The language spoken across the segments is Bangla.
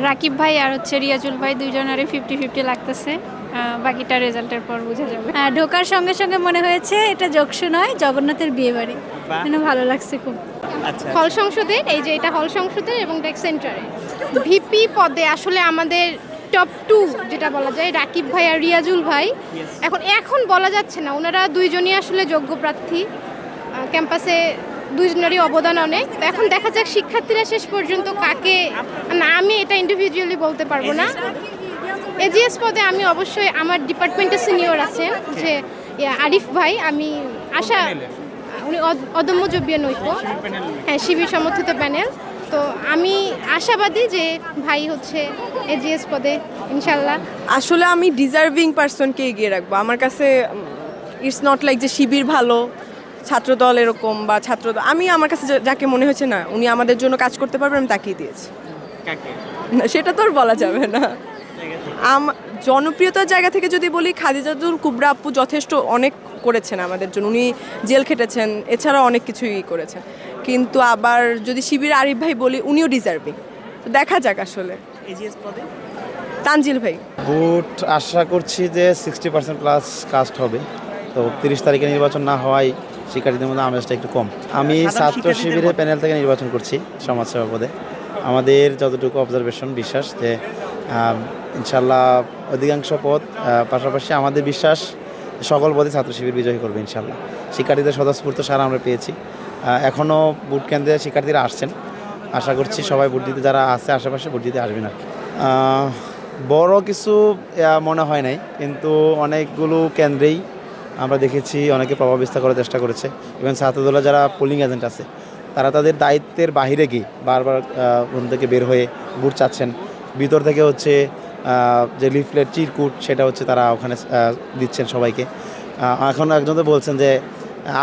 রাকিব ভাই আর হচ্ছে রিয়াজুল ভাই দুইজনেরই 50-50 লাগতেছে। বাকিটা রেজাল্টের পর বোঝা যাবে। ঢোকার সঙ্গে সঙ্গে মনে হয়েছে এটা যক্ষু নয়, জগন্নাথের বিয়ে বাড়ি। মানে ভালো লাগছে খুব। আচ্ছা হল সংসদের, এই যে এটা হল সংসদের এবং টেক সেন্টারে ভিপি পদে আসলে আমাদের টপ 2 যেটা বলা যায় রাকিব ভাই আর রিয়াজুল ভাই। এখন বলা যাচ্ছে না, ওনারা দুইজনই আসলে যোগ্য প্রার্থী। ক্যাম্পাসে দুইজনেরই অবদান অনেক। তো এখন দেখা যাক শিক্ষার্থীরা শেষ পর্যন্ত কাকে, না আমি এটা ইন্ডিভিজুয়ালি বলতে পারবো না। এজিএস পদে আমি অবশ্যই আমার ডিপার্টমেন্টের সিনিয়র আছেন যে আরিফ ভাই, আমি আশা উনি অদম্য জবিয়ান ঐক্য, হ্যাঁ শিবির সমর্থিত প্যানেল। তো আমি আশাবাদী যে ভাই হচ্ছে এজিএস পদে ইনশাল্লাহ। আসলে আমি ডিজার্ভিং পার্সনকে এগিয়ে রাখবো। আমার কাছে ইটস নট লাইক যে শিবির ভালো, ছাত্রদল এরকম বা ছাত্রদল, আমি আমার কাছে যাকে মনে হয়েছে না উনি আমাদের জন্য কাজ করতে পারবেন আমি তাকেই দিয়েছি। না সেটা তো আর বলা যাবে না। জনপ্রিয়তার জায়গা থেকে যদি বলি, খাদিজাতুল কুবরা আপু যথেষ্ট অনেক করেছেন আমাদের জন্য, উনি জেল খেটেছেন, এছাড়াও অনেক কিছুই করেছেন। কিন্তু আবার যদি শিবির আরিফ ভাই বলি, উনিও ডিজার্ভিং। দেখা যাক আসলে। তানজিল ভাই ভোট আশা করছি যে 60% প্লাস কাস্ট হবে। তো 30 তারিখে নির্বাচন না হওয়ায় শিক্ষার্থীদের মধ্যে আমেজটা একটু কম। আমি ছাত্র শিবিরের প্যানেল থেকে নির্বাচন করছি সমাজসেবা পদে। আমাদের যতটুকু অবজারভেশন, বিশ্বাস যে ইনশাল্লাহ অধিকাংশ পদ, পাশাপাশি আমাদের বিশ্বাস সকল পদে ছাত্র শিবির বিজয়ী করবে ইনশাল্লাহ। শিক্ষার্থীদের স্বতঃস্ফূর্ত সারা আমরা পেয়েছি। এখনও ভোট কেন্দ্রে শিক্ষার্থীরা আসছেন, আশা করছি সবাই ভোট দিতে, যারা আছে আশেপাশে ভোট দিতে আসবেন আর কি। বড় কিছু মনে হয় নাই, কিন্তু অনেকগুলো কেন্দ্রেই আমরা দেখেছি অনেকে প্রভাব বিস্তার করার চেষ্টা করেছে। এবং ছাত্রদলের যারা পোলিং এজেন্ট আছে তারা তাদের দায়িত্বের বাইরে গিয়ে বারবার রুম থেকে বের হয়ে ভোট চাচ্ছেন। ভিতর থেকে হচ্ছে যে লিফলেট চিরকুট সেটা হচ্ছে তারা ওখানে দিচ্ছেন সবাইকে। এখন একজন তো বলছেন যে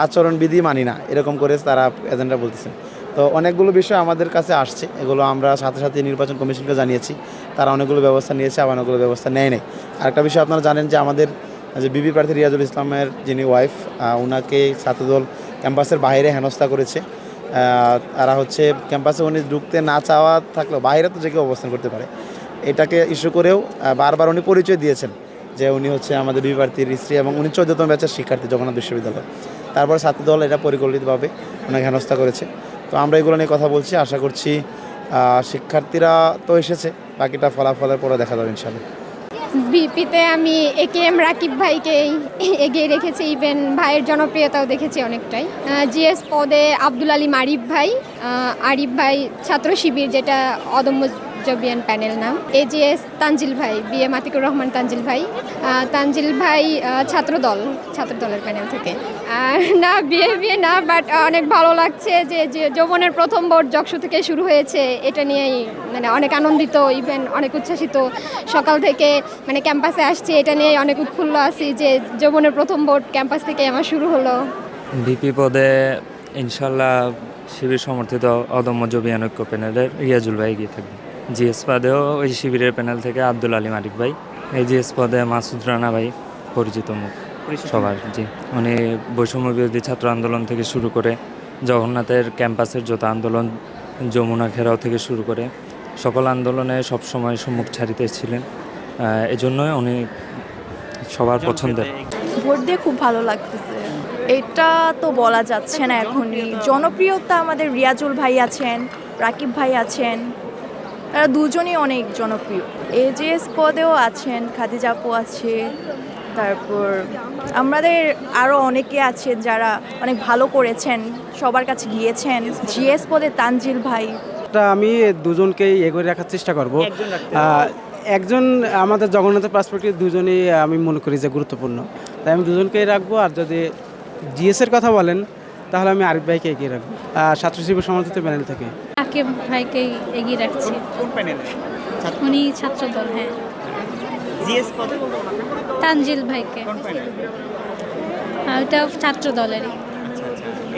আচরণবিধি মানি না, এরকম করে তারা এজেন্টরা বলতেছেন। তো অনেকগুলো বিষয় আমাদের কাছে আসছে, এগুলো আমরা সাথে সাথে নির্বাচন কমিশনকে জানিয়েছি। তারা অনেকগুলো ব্যবস্থা নিয়েছে, আবার অনেকগুলো ব্যবস্থা নেয় নাই। আরেকটা বিষয় আপনারা জানেন যে আমাদের যে বিবি প্রার্থী রিয়াজুল ইসলামের যিনি ওয়াইফ, ওনাকে ছাত্রদল ক্যাম্পাসের বাইরে হেনস্থা করেছে। তারা হচ্ছে ক্যাম্পাসে উনি ঢুকতে না চাওয়া থাকলেও বাইরে তো যে কেউ অবস্থান করতে পারে, এটাকে ইস্যু করেও বারবার উনি পরিচয় দিয়েছেন যে উনি হচ্ছে আমাদের বিবি প্রার্থীর স্ত্রী এবং উনি 14তম ব্যাচের শিক্ষার্থী জগন্নাথ বিশ্ববিদ্যালয়। তারপর ছাত্রদল এটা পরিকল্পিতভাবে ওনাকে হেনস্থা করেছে। তো আমরা এগুলো নিয়ে কথা বলছি, আশা করছি শিক্ষার্থীরা তো এসেছে, বাকিটা ফলাফলের পরে দেখা যাবে ইনশাআল্লাহ। বিপিতে আমি একেএম রাকিব ভাইকেই এগিয়ে রেখেছি, ইভেন ভাইয়ের জনপ্রিয়তাও দেখেছি অনেকটাই। জিএস পদে আব্দুল আলী আরিফ ভাই ছাত্র শিবির, যেটা অদম্য জবিয়ান প্যানেল নাম। এজিএস তানজিল ভাই, বিএ মাতিকুর রহমান তানজিল ভাই ছাত্রদলের প্যানেল থেকে। আর না বিয়ে না, বাট অনেক ভালো লাগছে যে যৌবনের প্রথম ভোট যক্ষু থেকে শুরু হয়েছে, এটা নিয়েই মানে অনেক আনন্দিত, ইভেন অনেক উচ্ছ্বাসিত। সকাল থেকে মানে ক্যাম্পাসে আসছি, এটা নিয়ে অনেক উৎফুল্ল আছি যে যৌবনের প্রথম ভোট ক্যাম্পাস থেকে আমার শুরু হলো। ভিপি পদে ইনশাল্লাহ শিবির সমর্থিত অদম্য জবিয়ান ঐক্য প্যানেলের রিয়াজুল ভাই এগিয়ে থাকবে। জিএস পদেও ওই শিবিরের প্যানেল থেকে আব্দুল আলী আরিফ ভাই। এই জিএস পদে মাসুদ রানা ভাই, পরিচিত মুখ সবার। জি, উনি বৈষম্য বিরোধী ছাত্র আন্দোলন থেকে শুরু করে জগন্নাথের ক্যাম্পাসের যত আন্দোলন, যমুনা ঘেরাও থেকে শুরু করে সকল আন্দোলনে সবসময় সম্মুখ সারিতে ছিলেন। এজন্যই উনি সবার পছন্দের। ভোট দিয়ে খুব ভালো লাগতেছে। এটা তো বলা যাচ্ছে না এখনই। জনপ্রিয়তা আমাদের রিয়াজুল ভাই আছেন, রাকিব ভাই আছেন, তারা দুজনই অনেক জনপ্রিয়। এজিএস পদেও আছেন, খাদিজা আপু আছে, তারপর আমাদের আরও অনেকে আছেন যারা অনেক ভালো করেছেন, সবার কাছে গিয়েছেন। জিএস পদে তানজিল ভাই। আমি দুজনকেই এগিয়ে রাখার চেষ্টা করব। একজন আমাদের জগন্নাথের পার্সপেক্টিভ, দুজনই আমি মনে করি যে গুরুত্বপূর্ণ, তাই আমি দুজনকেই রাখবো। আর যদি জিএসের কথা বলেন তাহলে আমি আরিফ ভাইকে এগিয়ে রাখবো, ছাত্র শিবির সমর্থিত প্যানেল থেকে। রাকিব ভাইকেই এগিয়ে রাখছি। কোন প্যানেলে? উনি ছাত্রদল। হ্যাঁ। জিএস পদে তানজিল ভাইকে। কোন প্যানেল? ওটা ছাত্রদলেরই। আচ্ছা।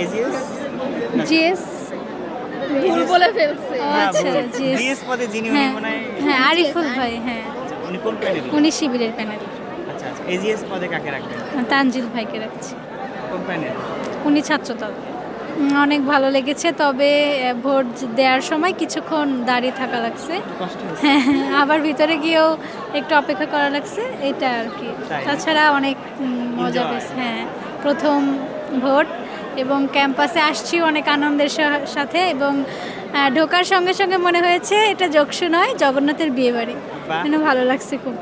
এজিএস জিএস ভুল বলে ফেলছে। আচ্ছা, জিএস পদে যিনি উনি মনে হয়, হ্যাঁ আরিফুল ভাই। হ্যাঁ, উনি কোন প্যানেল? উনি শিবিরের প্যানেল। আচ্ছা। এজিএস পদে কাকে রাখবেন? তানজিল ভাইকে রাখছি। কোন প্যানেল? উনি ছাত্রদল। অনেক ভালো লেগেছে, তবে ভোট দেওয়ার সময় কিছুক্ষণ দাঁড়িয়ে থাকা লাগছে। কষ্ট হয়েছে? হ্যাঁ, আবার ভিতরে গিয়েও একটু অপেক্ষা করা লাগছে, এটা আর কি। তাই? তাছাড়া অনেক মজা Enjoy? পেয়েছে। হ্যাঁ, প্রথম ভোট এবং ক্যাম্পাসে আসছি অনেক আনন্দের সাথে, এবং ঢোকার সঙ্গে সঙ্গে মনে হয়েছে এটা যক্ষু নয়, জগন্নাথের বিয়ে বাড়ি। বাহ। ভালো লাগছে খুব।